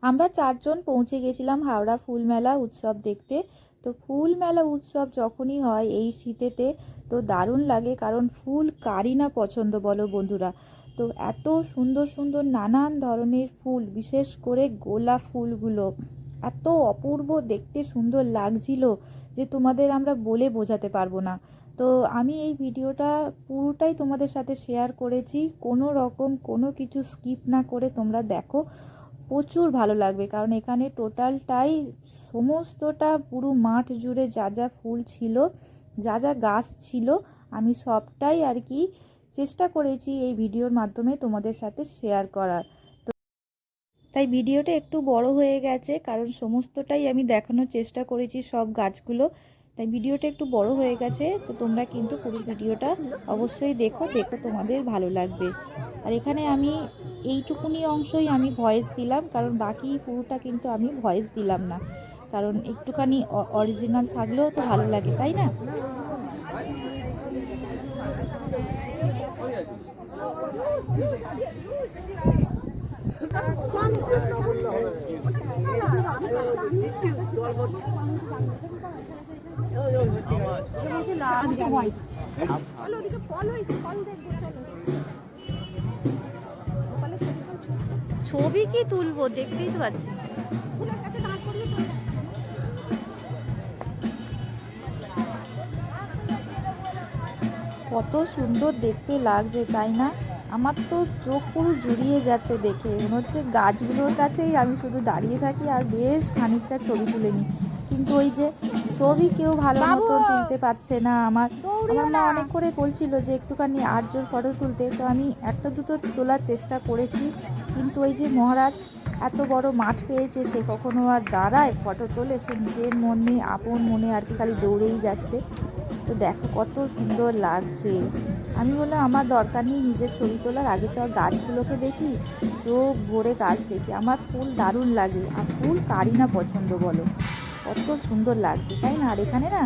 আমরা 4 জন পৌঁছে গেছিলাম হাওড়া ফুল মেলা উৎসব দেখতে। তো ফুল মেলা উৎসব যখনই হয় এই শীতেতে তো দারুণ লাগে, কারণ ফুল কারই না পছন্দ বলো বন্ধুরা। তো এত সুন্দর সুন্দর নানান ধরনের ফুল, বিশেষ করে গোলাপ ফুলগুলো এত অপূর্ব দেখতে সুন্দর লাগছিল যে তোমাদের আমরা বলে বোঝাতে পারবো না। তো আমি এই ভিডিওটা পুরোটাই তোমাদের সাথে শেয়ার করেছি, কোনো রকম কোনো কিছু স্কিপ না করে তোমরা দেখো, প্রচুর ভালো লাগবে। কারণ এখানে টোটালটাই সমস্তটা পুরো মাঠ জুড়ে যা যা ফুল ছিল, যা যা গাছ ছিল, আমি সবটাই আর কি চেষ্টা করেছি এই ভিডিওর মাধ্যমে তোমাদের সাথে শেয়ার করার। তো তাই ভিডিওটা একটু বড় হয়ে গেছে, কারণ সমস্তটাই আমি দেখানোর চেষ্টা করেছি সব গাছগুলো, তাই ভিডিওটা একটু বড় হয়ে গেছে। তো তোমরা কিন্তু পুরো ভিডিওটা অবশ্যই দেখো, দেখো তোমাদের ভালো লাগবে। আর এখানে আমি এইটুকুনি অংশই আমি ভয়েস দিলাম, কারণ বাকি পুরোটা কিন্তু আমি ভয়েস দিলাম না, কারণ একটুখানি অরিজিনাল থাকলেও তো ভালো লাগে, তাই না? ছবি কি তুলবো, দেখতেই তো পাচ্ছি। কত সুন্দর দেখতে লাগছে তাই না? আমার তো চোখ পুরো জুড়িয়ে যাচ্ছে দেখে, মনে হচ্ছে গাছগুলোর কাছেই আমি শুধু দাঁড়িয়ে থাকি আর বেশ খানিকটা ছবি তুলে নিই। কিন্তু ওই যে ছবি কেউ ভালো মতো তুলতে পারছে না। আমার আমার মা অনেক করে বলছিল যে একটুখানি আটজোর ফটো তুলতে, তো আমি একটা দুটো তোলার চেষ্টা করেছি, কিন্তু ওই যে মহারাজ এত বড় মাঠ পেয়েছে, সে কখনো আর দাঁড়ায় ফটো তোলে? সে নিজের মনে আপন মনে আর কি খালি দৌড়েই যাচ্ছে। তো দেখো কত সুন্দর লাগছে। আমি বললাম আমার দরকার নেই নিজের ছবি তোলার, আগে তো গাছগুলোকে দেখি, চোখ ভরে গাছ দেখি। আমার ফুল দারুণ লাগে, আর ফুল কারই না পছন্দ বলো, কত সুন্দর লাগছে তাই না? আর এখানে না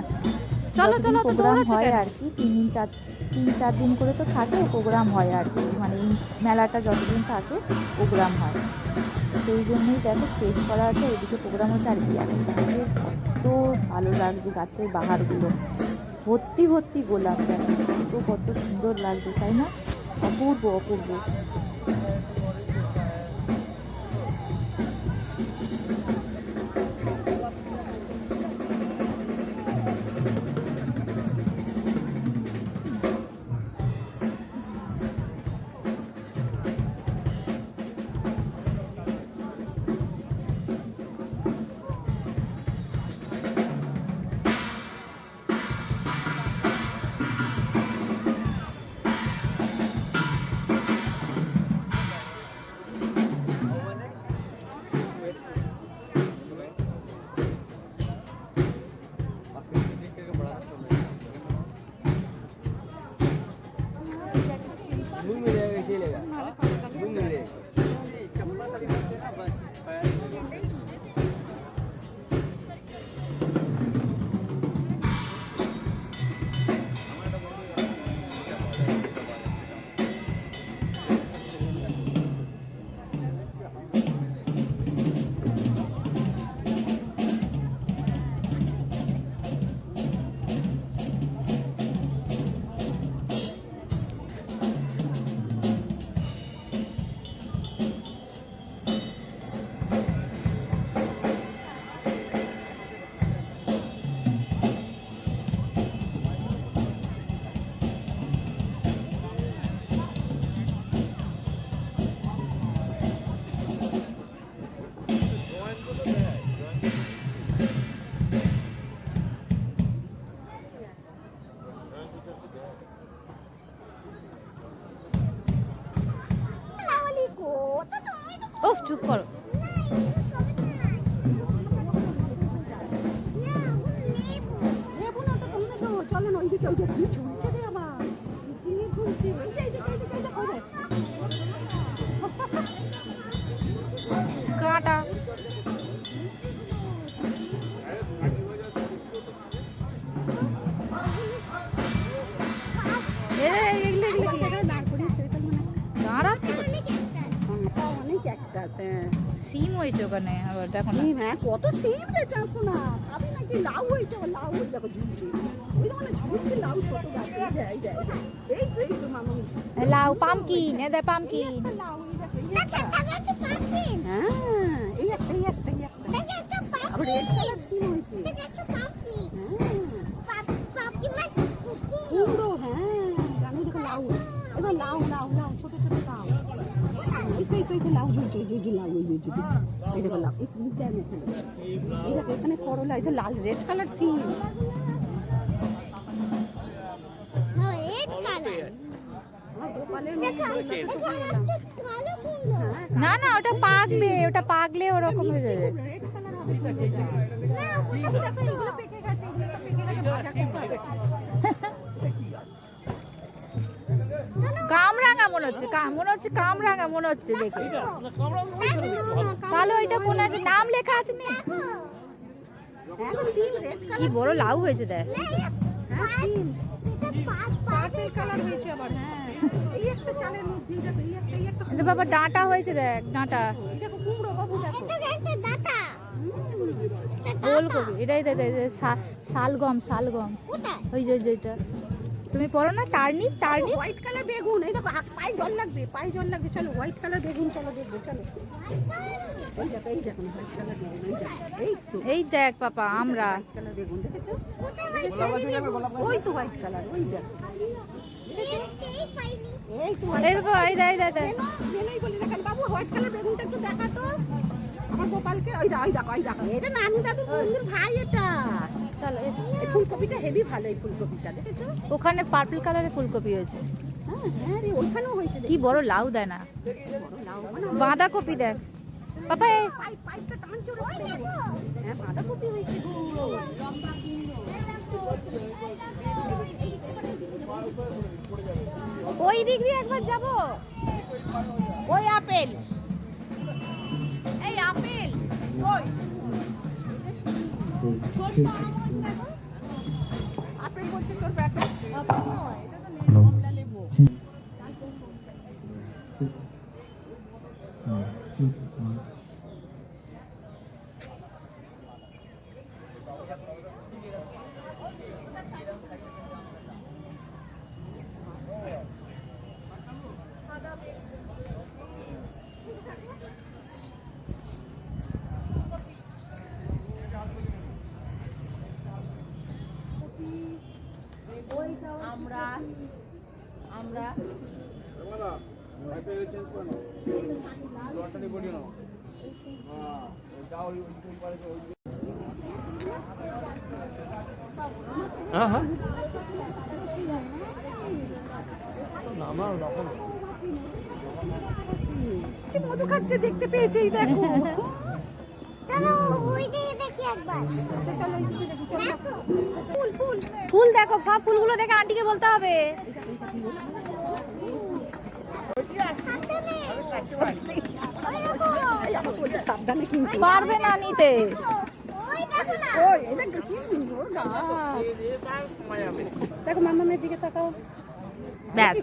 যতদিন প্রোগ্রাম হয় আর কি, 3-4 দিন করে তো থাকে প্রোগ্রাম হয় আর কি, মানে এই মেলাটা যতদিন থাকে প্রোগ্রাম হয়। সেই জন্যই দেখো স্টেজ করা আছে, ওইদিকে প্রোগ্রাম হচ্ছে। আর কি এখন গাছের কত ভালো লাগছে, গাছের বাহারগুলো ভর্তি ভর্তি গোলাপ, দেখো কত কত সুন্দর লাগছে তাই না? অপূর্ব অপূর্ব। ওফ চুপ করো। চলো না ওইদিকে, ওই যে ঝুলছে রে আবার, চিচিঙ্গে ঝুলছে, এই যে এই যে করে কাঁটা অনেক ক্যাকটাস। সিম হয়েছে ওখানে আবার দেখো না। সিম, হ্যাঁ কত সিম রে জানছো না, খাবি নাকি? লাউ হয়েছে, আবার লাউ হয়ে যাবে ঝুলছে, ওই তো মানে ঝুলছে লাউ ছোট গাছে। এই তো এই তো মামা, লাউ পামকিন, এ দে পামকিন। লাউ এই একটা, হ্যাঁ এই একটা আবার রেড কালার সিম হয়েছে, কুমড়ো, হ্যাঁ জানি দেখো লাউ, এবার লাউ ছোট লাউ, এই তো লাউ ঝুলছে, ওই যে লাউ, ওই যে এই দেখো লাউ, এই সিমটা আমি এই দেখো এখানে করলা, এই তো লাল রেড কালার সিম, না না ওটা পাকলে ওরকম হয়ে যাবে। কামরাঙা মনে হচ্ছে কামরাঙা মনে হচ্ছে দেখে। তাহলে ওইটা কোন একটা নাম লেখা আছে না? কি বড় লাউ হয়েছে দেখ। বাবা ডাঁটা হয়েছে দেখ, ডাঁটা ফুলকপি, এটাই শালগম ওই যে এটা তুমি পড়ো না, টার্নিপ হোয়াইট কালার বেগুন, এই দেখো পায়ে জল লাগবে, চলো হোয়াইট কালার বেগুন, চলো দেখবো, চলো এই দেখো হোয়াইট কালার বেগুন, এই তো এই দেখ পাপা আমরা কালার বেগুন দেখেছো, ওই তো হোয়াইট কালার, ওই দেখো এই তো এই বাবা এই দেখ মেলাই বলি না কেন বাবু, হোয়াইট কালার বেগুনটা একটু দেখা তো আমার গোপালকে, ওই দেখো এটা নানু দাদুর বন্ধুর ভাই, এটা চলো এই ফুলকপিটা হেভি ভালো, এই ফুলকপিটা দেখেছো, ওখানে পার্পল কালারের ফুলকপি হয়েছে, হ্যাঁ রে ওইখানেও হয়েছে, কি বড় লাউ দেয় না, বাঁধাকপি দেখ পাপা, পাইপটা টানছো রে, হ্যাঁ বাঁধাকপি হয়েছে গো, লম্বা ওই দিক দিয়ে একবার যাব, ওই আপেল ওই আপেল বলছে তোর ব্যাটা, কমলা লেবু, আমরা মধু খাচ্ছে, দেখতে পেয়েছে, এই দেখো, ফুল দেখো, ফুলগুলো দেখে আন্টিকে বলতে হবে। সাবধানে কিন্তু পারবে না নিতে, ওই এটা কি সুন্দর গাছ, দেখো মামামের দিকে তাকাও, ব্যাস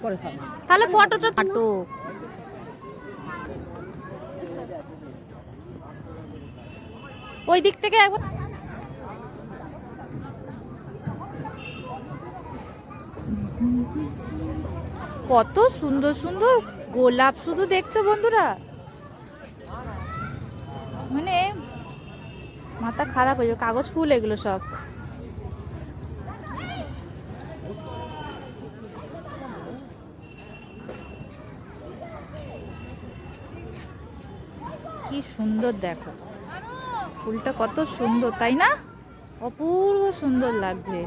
তাহলে ফটোটা ওই দিক থেকে একবার কত সুন্দর সুন্দর গোলাপ শুধু দেখছো বন্ধুরা, মানে মাথা খারাপ হয়ে যাবে, কাগজ ফুল এগুলো সব। কি সুন্দর দেখো ফুলটা, কত সুন্দর তাই না, অপূর্ব সুন্দর লাগছে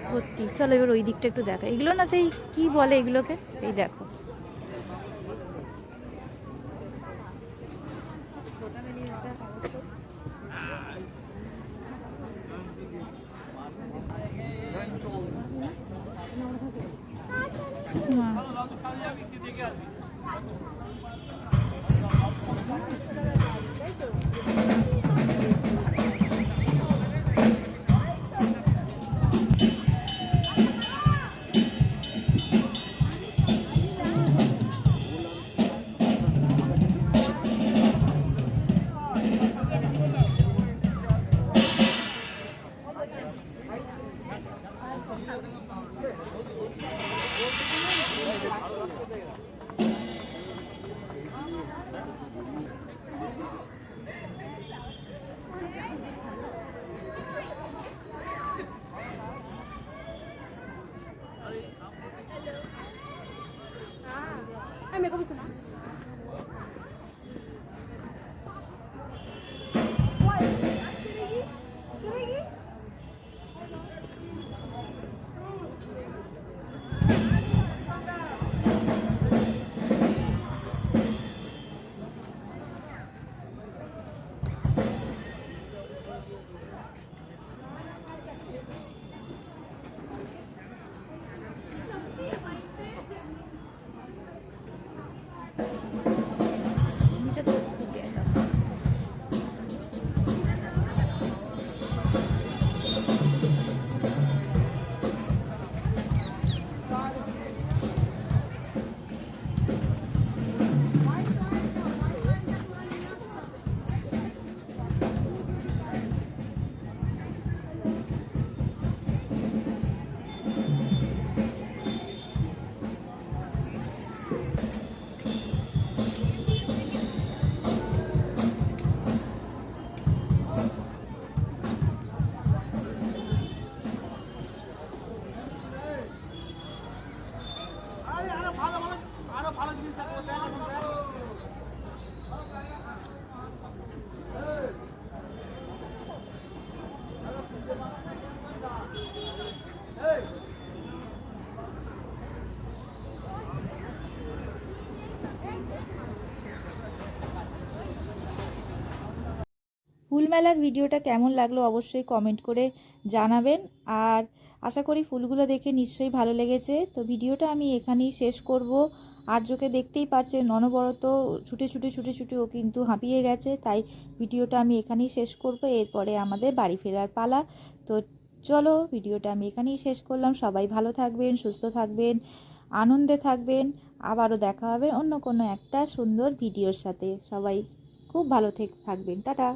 সত্যি। চলো এবার ওই দিকটা একটু দেখা, এগুলো না সেই কি বলে এগুলোকে, এই দেখো ফুল মেলার ভিডিওটা কেমন লাগলো অবশ্যই কমেন্ট করে জানাবেন। আর আশা করি ফুলগুলো দেখে নিশ্চয়ই ভালো লেগেছে। তো ভিডিওটা আমি এখানেই শেষ করব। আর্যকে দেখতেই পাচ্ছেন অনবরত ছুটে ছুটে ছুটে ছুটে ও কিন্তু হাঁপিয়ে গেছে, তাই ভিডিওটা আমি এখানেই শেষ করব। এরপরে আমাদের বাড়ি ফেরার পালা। তো চলো, ভিডিওটা আমি এখানেই শেষ করলাম। সবাই ভালো থাকবেন, সুস্থ থাকবেন, আনন্দে থাকবেন। আবারও দেখা হবে অন্য কোনো একটা সুন্দর ভিডিওর সাথে। সবাই খুব ভালো থাকবেন। টাটা।